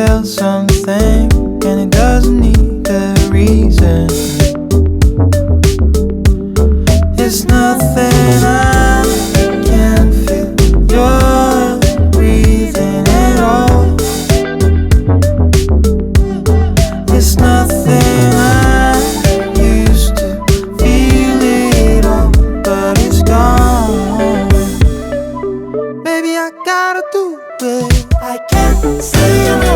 tell something, and it doesn't need a reason. It's nothing I can feel your breathing at all. It's nothing I used to feel it all, but it's gone. Baby, I gotta do it. I can't say it.